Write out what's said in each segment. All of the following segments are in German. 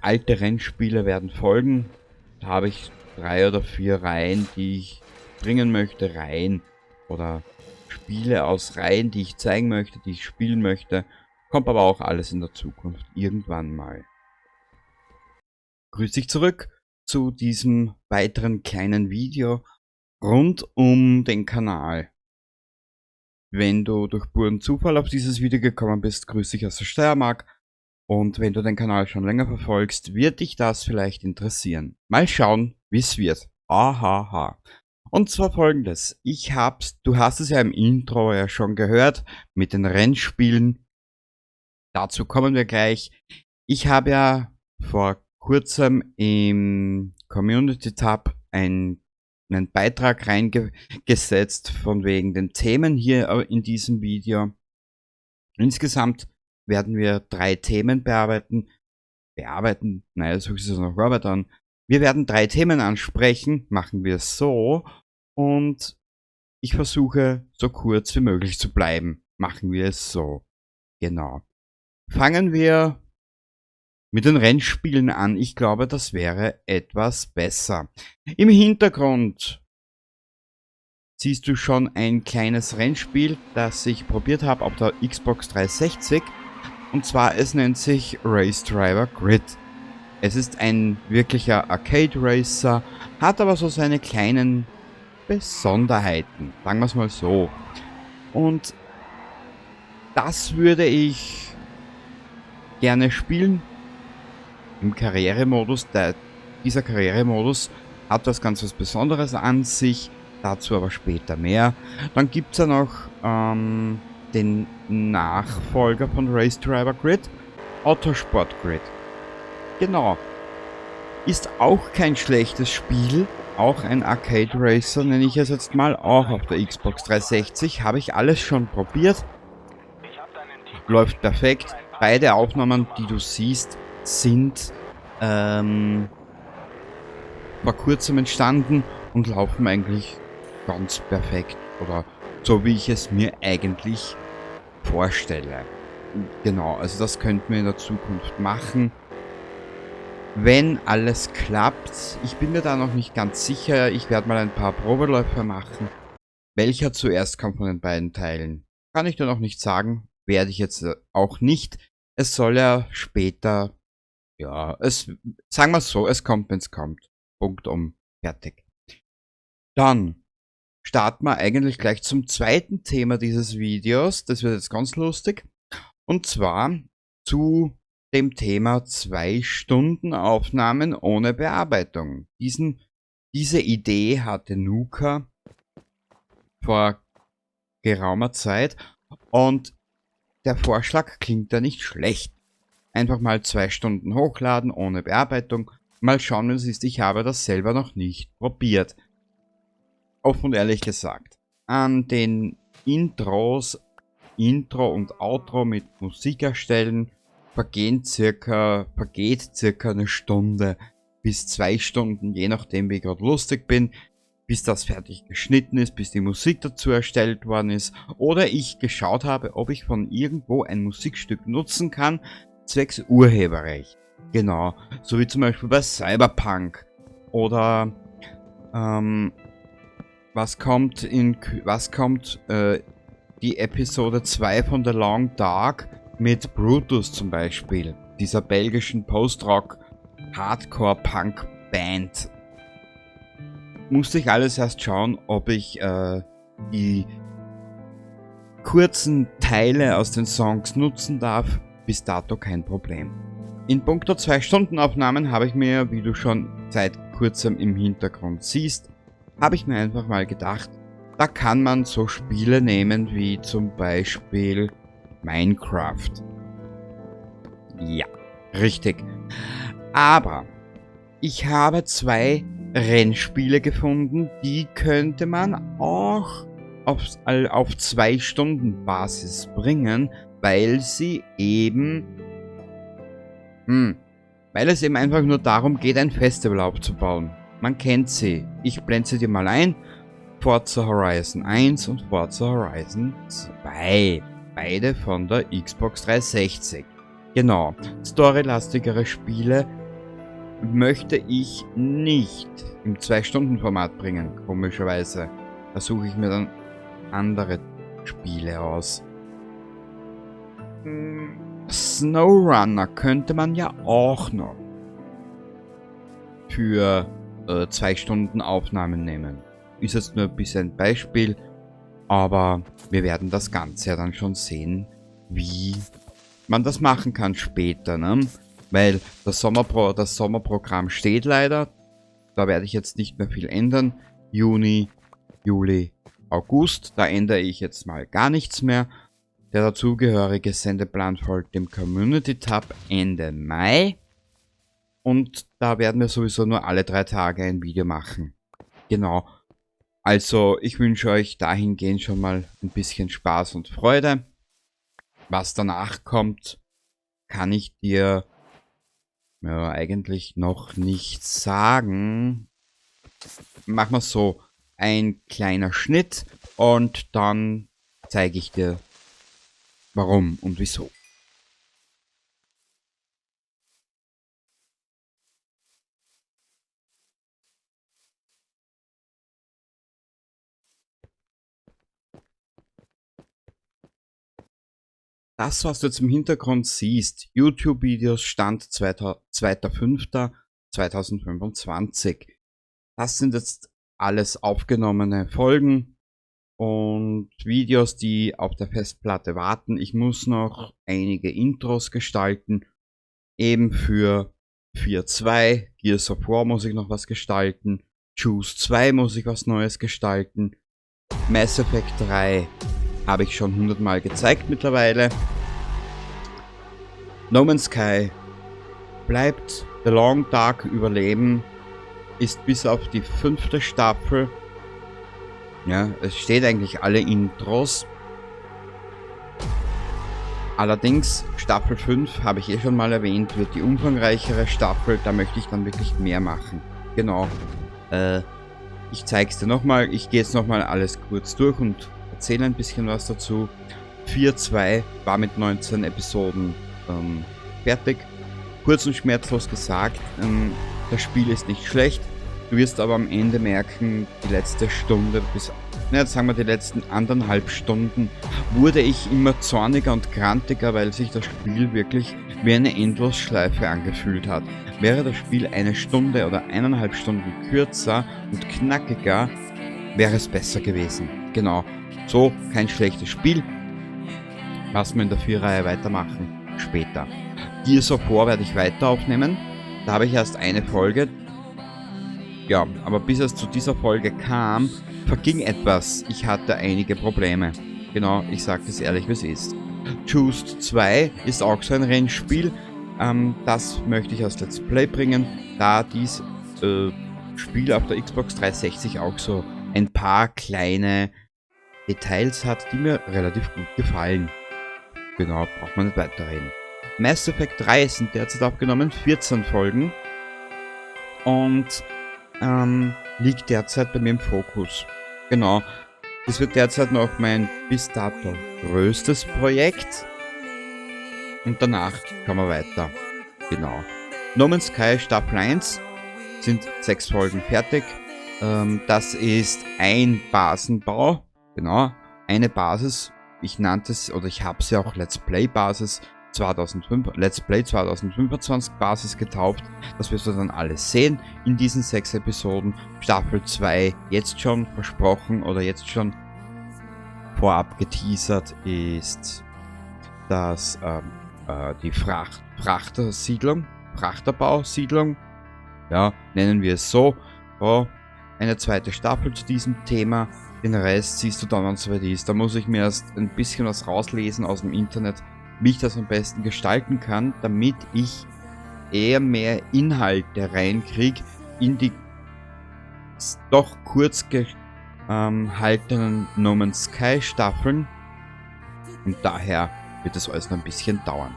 alte Rennspiele werden folgen. Da habe ich 3 oder 4 Reihen, die ich bringen möchte, Reihen oder Spiele aus Reihen, die ich zeigen möchte, die ich spielen möchte. Kommt aber auch alles in der Zukunft irgendwann mal. Grüß dich zurück zu diesem weiteren kleinen Video rund um den Kanal. Wenn du durch puren Zufall auf dieses Video gekommen bist, grüß dich aus der Steiermark. Und wenn du den Kanal schon länger verfolgst, wird dich das vielleicht interessieren. Mal schauen, wie es wird. Ahaha. Und zwar folgendes. Du hast es ja im Intro ja schon gehört, mit den Rennspielen. Dazu kommen wir gleich. Ich habe ja vor kurzem im Community Tab einen Beitrag reingesetzt von wegen den Themen hier in diesem Video. Insgesamt werden wir 3 Themen bearbeiten. Naja, so ist es noch Robert an. Wir werden 3 Themen ansprechen, machen wir es so. Und ich versuche, so kurz wie möglich zu bleiben. Machen wir es so. Genau. Fangen wir mit den Rennspielen an. Ich glaube, das wäre etwas besser. Im Hintergrund siehst du schon ein kleines Rennspiel, das ich probiert habe auf der Xbox 360. Und zwar, es nennt sich Race Driver Grid. Es ist ein wirklicher Arcade Racer, hat aber so seine kleinen Besonderheiten, sagen wir es mal so. Und das würde ich gerne spielen im Karrieremodus. Dieser Karrieremodus hat was ganz was Besonderes an sich, dazu aber später mehr. Dann gibt es ja noch den Nachfolger von Race Driver Grid, Autosport Grid. Genau. Ist auch kein schlechtes Spiel, auch ein Arcade Racer nenne ich es jetzt mal, auch auf der Xbox 360, habe ich alles schon probiert. Läuft perfekt. Beide Aufnahmen, die du siehst, sind vor kurzem entstanden und laufen eigentlich ganz perfekt oder so wie ich es mir eigentlich vorstelle. Genau, also das könnten wir in der Zukunft machen, wenn alles klappt. Ich bin mir da noch nicht ganz sicher. Ich werde mal ein paar Probeläufe machen. Welcher zuerst kommt von den beiden Teilen, kann ich dir noch nicht sagen. Werde ich jetzt auch nicht. Es soll ja später, ja, sagen wir es so, es kommt, wenn es kommt. Punkt fertig. Dann starten wir eigentlich gleich zum zweiten Thema dieses Videos. Das wird jetzt ganz lustig. Und zwar zu dem Thema 2 Stunden Aufnahmen ohne Bearbeitung. Diese Idee hatte Nuka vor geraumer Zeit und der Vorschlag klingt ja nicht schlecht. Einfach mal 2 Stunden hochladen ohne Bearbeitung. Mal schauen, wie es ist. Ich habe das selber noch nicht probiert. Offen und ehrlich gesagt. An den Intro und Outro mit Musik erstellen vergeht circa eine Stunde bis 2 Stunden, je nachdem wie ich gerade lustig bin, bis das fertig geschnitten ist, bis die Musik dazu erstellt worden ist oder ich geschaut habe, ob ich von irgendwo ein Musikstück nutzen kann, zwecks Urheberrecht. Genau, so wie zum Beispiel bei Cyberpunk oder was kommt die Episode 2 von The Long Dark mit Brutus zum Beispiel, dieser belgischen Post-Rock Hardcore-Punk-Band. Musste ich alles erst schauen, ob ich die kurzen Teile aus den Songs nutzen darf. Bis dato kein Problem. In puncto 2 Stunden Aufnahmen habe ich mir, wie du schon seit kurzem im Hintergrund siehst, habe ich mir einfach mal gedacht, da kann man so Spiele nehmen wie zum Beispiel Minecraft. Ja, richtig. Aber ich habe 2 Rennspiele gefunden, die könnte man auch auf 2 Stunden Basis bringen, weil sie eben weil es eben einfach nur darum geht, ein Festival aufzubauen. Man kennt sie. Ich blende sie dir mal ein. Forza Horizon 1 und Forza Horizon 2. Beide von der Xbox 360. Genau. Storylastigere Spiele, möchte ich nicht im 2-Stunden-Format bringen, komischerweise. Da suche ich mir dann andere Spiele aus. SnowRunner könnte man ja auch noch für 2 Stunden Aufnahmen nehmen. Ist jetzt nur ein bisschen ein Beispiel, aber wir werden das Ganze ja dann schon sehen, wie man das machen kann später, ne? Weil das Sommerprogramm steht leider. Da werde ich jetzt nicht mehr viel ändern. Juni, Juli, August, da ändere ich jetzt mal gar nichts mehr. Der dazugehörige Sendeplan folgt dem Community-Tab Ende Mai. Und da werden wir sowieso nur alle 3 Tage ein Video machen. Genau. Also ich wünsche euch dahingehend schon mal ein bisschen Spaß und Freude. Was danach kommt, kann ich dir ja eigentlich noch nicht sagen. Machen wir so, ein kleiner Schnitt und dann zeige ich dir, warum und wieso. Das, was du jetzt im Hintergrund siehst, YouTube-Videos Stand 2.5.2025. Das sind jetzt alles aufgenommene Folgen und Videos, die auf der Festplatte warten. Ich muss noch einige Intros gestalten. Eben für 4.2, Gears of War muss ich noch was gestalten. Choose 2 muss ich was Neues gestalten. Mass Effect 3 habe ich schon 100 Mal gezeigt mittlerweile. No Man's Sky bleibt The Long Dark überleben, ist bis auf die 5. Staffel, ja, es steht eigentlich alle Intros. Allerdings, Staffel 5, habe ich schon mal erwähnt, wird die umfangreichere Staffel, da möchte ich dann wirklich mehr machen. Genau. Ich zeige es dir nochmal, ich gehe jetzt nochmal alles kurz durch und erzähle ein bisschen was dazu. 4.2 war mit 19 Episoden fertig. Kurz und schmerzlos gesagt, das Spiel ist nicht schlecht. Du wirst aber am Ende merken, die letzte Stunde bis, jetzt sagen wir die letzten 1,5 Stunden, wurde ich immer zorniger und grantiger, weil sich das Spiel wirklich wie eine Endlosschleife angefühlt hat. Wäre das Spiel 1 Stunde oder 1,5 Stunden kürzer und knackiger, wäre es besser gewesen. Genau, so kein schlechtes Spiel. Lassen wir in der 4-Reihe weitermachen, später. Gears of War werde ich weiter aufnehmen. Da habe ich erst eine Folge. Ja, aber bis es zu dieser Folge kam, verging etwas. Ich hatte einige Probleme. Genau, ich sage es ehrlich, wie es ist. Choose 2 ist auch so ein Rennspiel. Das möchte ich als Let's Play bringen, da dies Spiel auf der Xbox 360 auch so ein paar kleine Details hat, die mir relativ gut gefallen. Genau, braucht man nicht weiterreden. Mass Effect 3 sind derzeit aufgenommen, 14 Folgen. Und liegt derzeit bei mir im Fokus. Genau. Das wird derzeit noch mein bis dato größtes Projekt. Und danach kann man weiter. Genau. No Man's Sky Staffel 1 sind 6 Folgen fertig. Das ist ein Basenbau. Genau. Eine Basis. Ich nannte es, oder ich habe sie auch Let's Play Basis 2005, Let's Play 2025 Basis getauft. Das wirst du dann alles sehen in diesen 6 Episoden. Staffel 2 jetzt schon versprochen oder jetzt schon vorab geteasert ist das die Frachterbausiedlung, ja, nennen wir es so. Eine zweite Staffel zu diesem Thema. Den Rest siehst du dann, wenn es soweit ist. Da muss ich mir erst ein bisschen was rauslesen aus dem Internet, wie ich das am besten gestalten kann, damit ich eher mehr Inhalte reinkriege in die doch kurz gehaltenen No Man's Sky Staffeln. Und daher wird es alles noch ein bisschen dauern.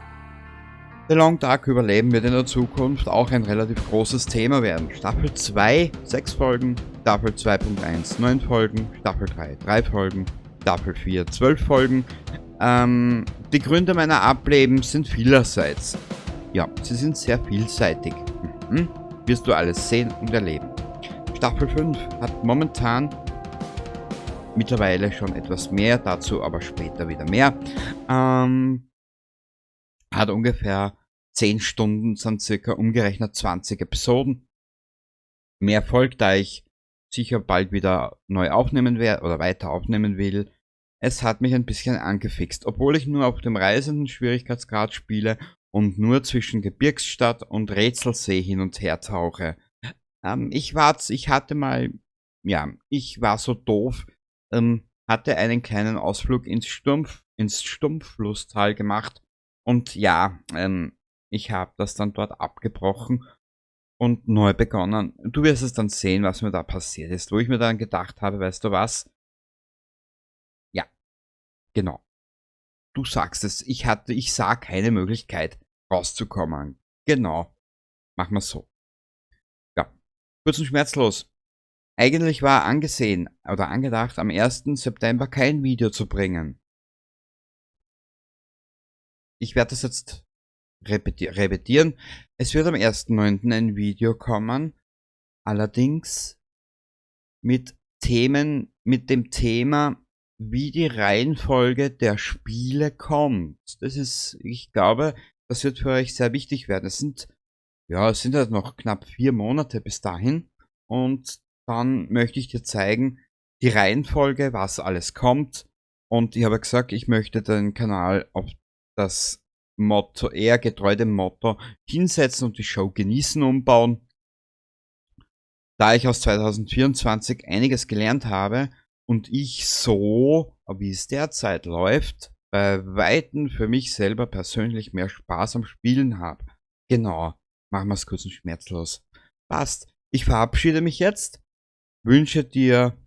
The Long Dark überleben wird in der Zukunft auch ein relativ großes Thema werden. Staffel 2, 6 Folgen, Staffel 2.1, 9 Folgen, Staffel 3, 3 Folgen, Staffel 4, 12 Folgen. Die Gründe meiner Ableben sind vielerseits. Ja, sie sind sehr vielseitig. wirst du alles sehen und erleben. Staffel 5 hat momentan mittlerweile schon etwas mehr, dazu aber später wieder mehr. Hat ungefähr 10 Stunden, sind circa umgerechnet 20 Episoden. Mehr folgt, da ich sicher bald wieder neu aufnehmen werde oder weiter aufnehmen will. Es hat mich ein bisschen angefixt, obwohl ich nur auf dem reisenden Schwierigkeitsgrad spiele und nur zwischen Gebirgsstadt und Rätselsee hin und her tauche. Ich war so doof, hatte einen kleinen Ausflug ins Stumpflusstal gemacht und ja, ich habe das dann dort abgebrochen und neu begonnen. Du wirst es dann sehen, was mir da passiert ist, wo ich mir dann gedacht habe, weißt du was? Ja, genau. Du sagst es, ich sah keine Möglichkeit rauszukommen. Genau, machen wir so. Ja, kurz und schmerzlos. Eigentlich war angesehen oder angedacht, am 1. September kein Video zu bringen. Ich werde das jetzt repetieren. Es wird am 1.9. ein Video kommen, allerdings mit dem Thema, wie die Reihenfolge der Spiele kommt. Ich glaube, das wird für euch sehr wichtig werden. Es sind halt noch knapp 4 Monate bis dahin und dann möchte ich dir zeigen, die Reihenfolge, was alles kommt. Und ich habe gesagt, ich möchte den Kanal auf das Motto, eher getreu dem Motto, hinsetzen und die Show genießen umbauen. Da ich aus 2024 einiges gelernt habe und ich so, wie es derzeit läuft, bei Weitem für mich selber persönlich mehr Spaß am Spielen habe. Genau, machen wir es kurz und schmerzlos. Passt. Ich verabschiede mich jetzt, wünsche dir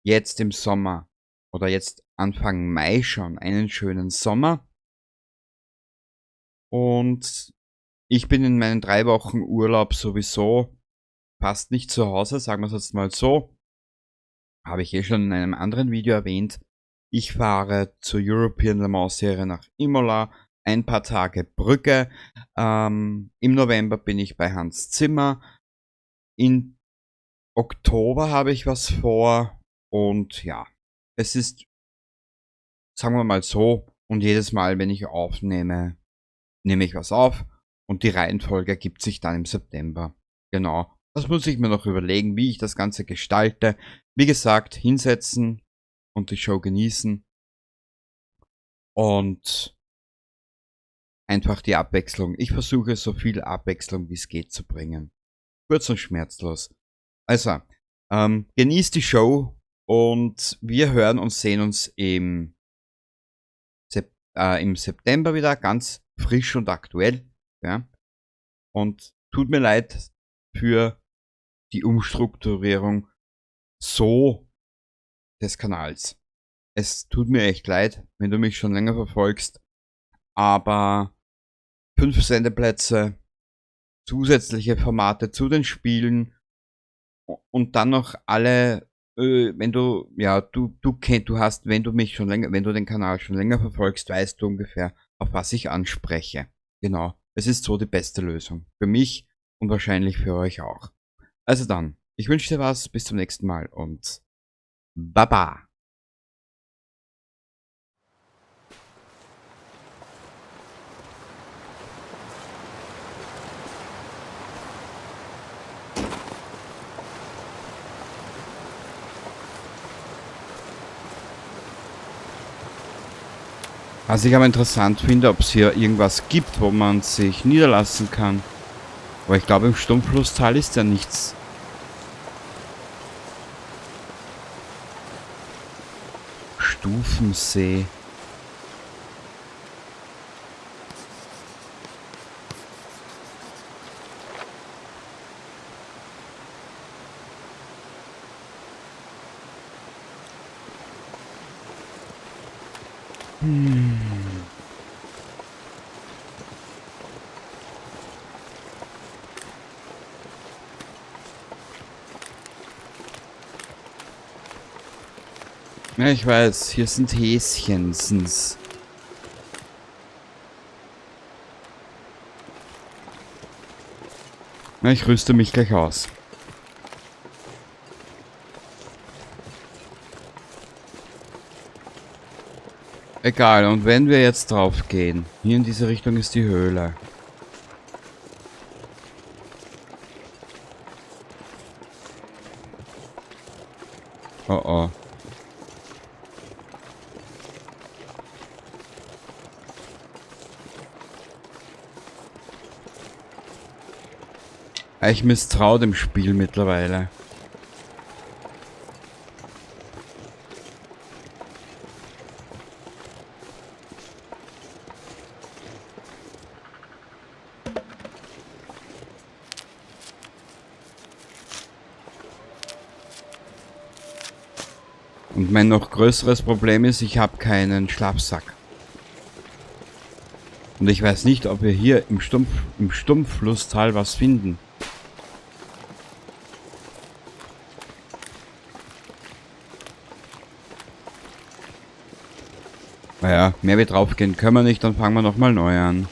jetzt im Sommer oder jetzt Anfang Mai schon einen schönen Sommer. Und ich bin in meinen 3 Wochen Urlaub sowieso fast nicht zu Hause, sagen wir es jetzt mal so. Habe ich schon in einem anderen Video erwähnt. Ich fahre zur European Le Mans Serie nach Imola, ein paar Tage Brügge. Im November bin ich bei Hans Zimmer. In Oktober habe ich was vor. Und ja, es ist, sagen wir mal so, und jedes Mal, wenn ich aufnehme, nehme ich was auf. Und die Reihenfolge ergibt sich dann im September. Genau. Das muss ich mir noch überlegen, wie ich das Ganze gestalte. Wie gesagt, hinsetzen und die Show genießen. Und einfach die Abwechslung. Ich versuche so viel Abwechslung wie es geht zu bringen. Kurz und schmerzlos. Also, genießt die Show und wir hören und sehen uns im September wieder, ganz frisch und aktuell. Ja? Und tut mir leid für die Umstrukturierung so des Kanals. Es tut mir echt leid, wenn du mich schon länger verfolgst, aber 5 Sendeplätze, zusätzliche Formate zu den Spielen und dann noch alle, wenn du, ja, du hast, wenn du den Kanal schon länger verfolgst, weißt du ungefähr, auf was ich anspreche. Genau. Es ist so die beste Lösung. Für mich und wahrscheinlich für euch auch. Also dann, ich wünsche dir was, bis zum nächsten Mal und Baba. Was ich aber interessant finde, ob es hier irgendwas gibt, wo man sich niederlassen kann. Aber ich glaube, im Stumpflusstal ist ja nichts. Stufensee. Ja, ich weiß, hier sind Häschensens. Na, ich rüste mich gleich aus. Egal, und wenn wir jetzt drauf gehen, hier in diese Richtung ist die Höhle. Oh oh. Ich misstraue dem Spiel mittlerweile. Und mein noch größeres Problem ist, ich habe keinen Schlafsack. Und ich weiß nicht, ob wir hier im Stumpfflusstal was finden. Naja, mehr wie draufgehen können wir nicht, dann fangen wir nochmal neu an.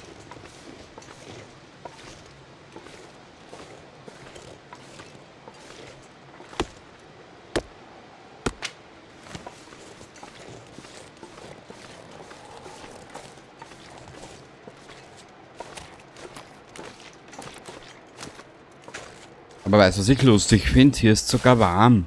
Aber weißt du, was ich lustig finde? Hier ist sogar warm.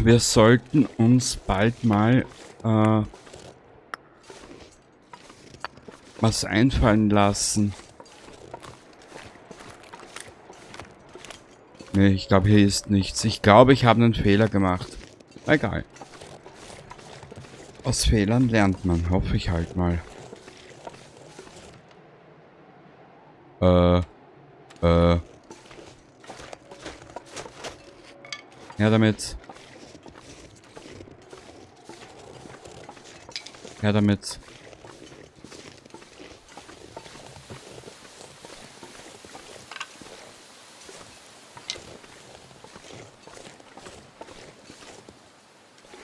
Wir sollten uns bald mal was einfallen lassen. Nee, ich glaube, hier ist nichts. Ich glaube, ich habe einen Fehler gemacht. Egal. Aus Fehlern lernt man, hoffe ich halt mal. Ja, damit. Ja, damit.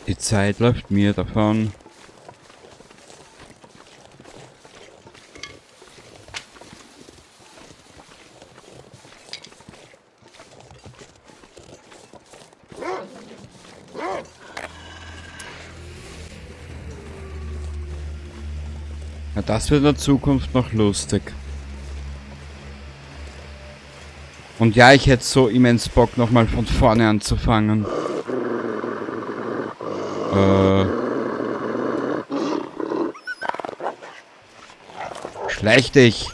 Die Zeit läuft mir davon. Ja, das wird in der Zukunft noch lustig. Und ja, ich hätte so immens Bock, nochmal von vorne anzufangen. Schleich dich!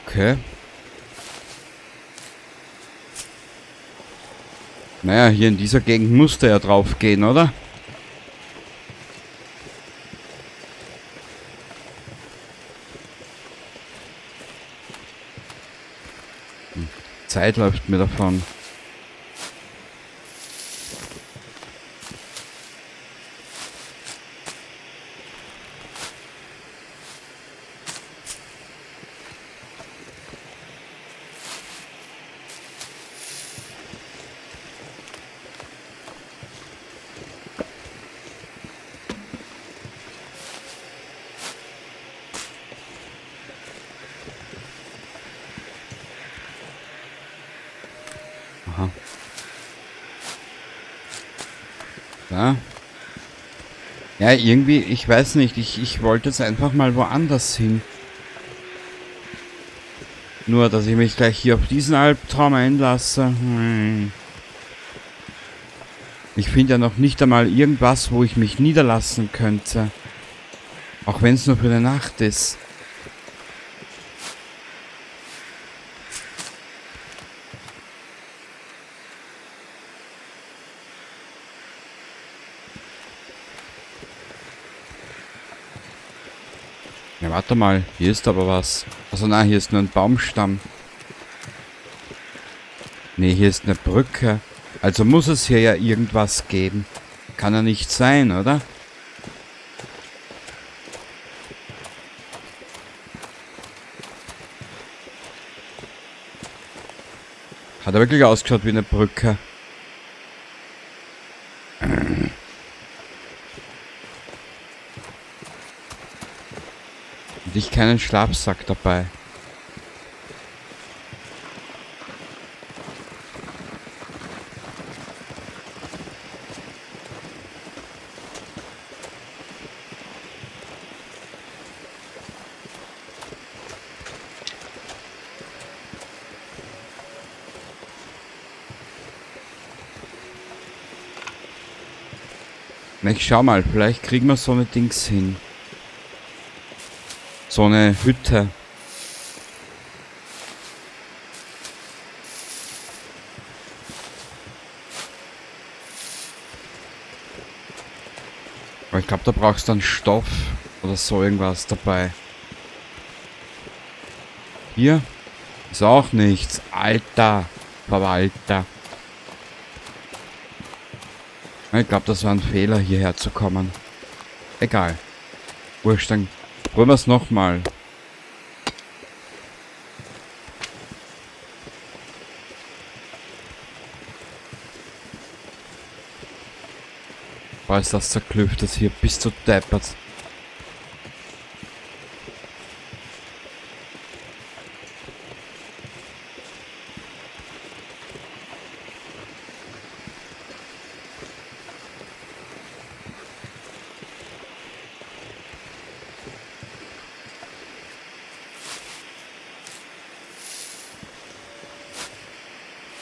Okay. Naja, hier in dieser Gegend musste er drauf gehen, oder? Zeit läuft mir davon. Ja, ja irgendwie, ich weiß nicht, ich wollte jetzt einfach mal woanders hin. Nur, dass ich mich gleich hier auf diesen Albtraum einlasse. Ich finde ja noch nicht einmal irgendwas, wo ich mich niederlassen könnte. Auch wenn es nur für eine Nacht ist. Ja, warte mal. Hier ist aber was. Also nein, hier ist nur ein Baumstamm. Nee, hier ist eine Brücke. Also muss es hier ja irgendwas geben. Kann ja nicht sein, oder? Hat er wirklich ausgeschaut wie eine Brücke. Und ich keinen Schlafsack dabei. Na, ich schau mal, vielleicht kriegen wir so eine Dings hin. So eine Hütte. Aber ich glaube, da brauchst du dann Stoff oder so irgendwas dabei. Hier ist auch nichts. Alter Verwalter. Ich glaube, das war ein Fehler, hierher zu kommen. Egal. Wurscht, dann probieren wir es nochmal. Boah, ist das zerklüftet hier. Bist du deppert.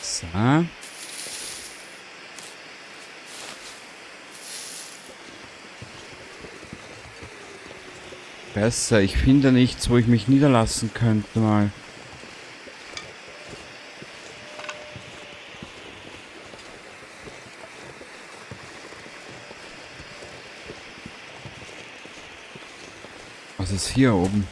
So. Besser, ich finde nichts, wo ich mich niederlassen könnte mal. Was ist hier oben?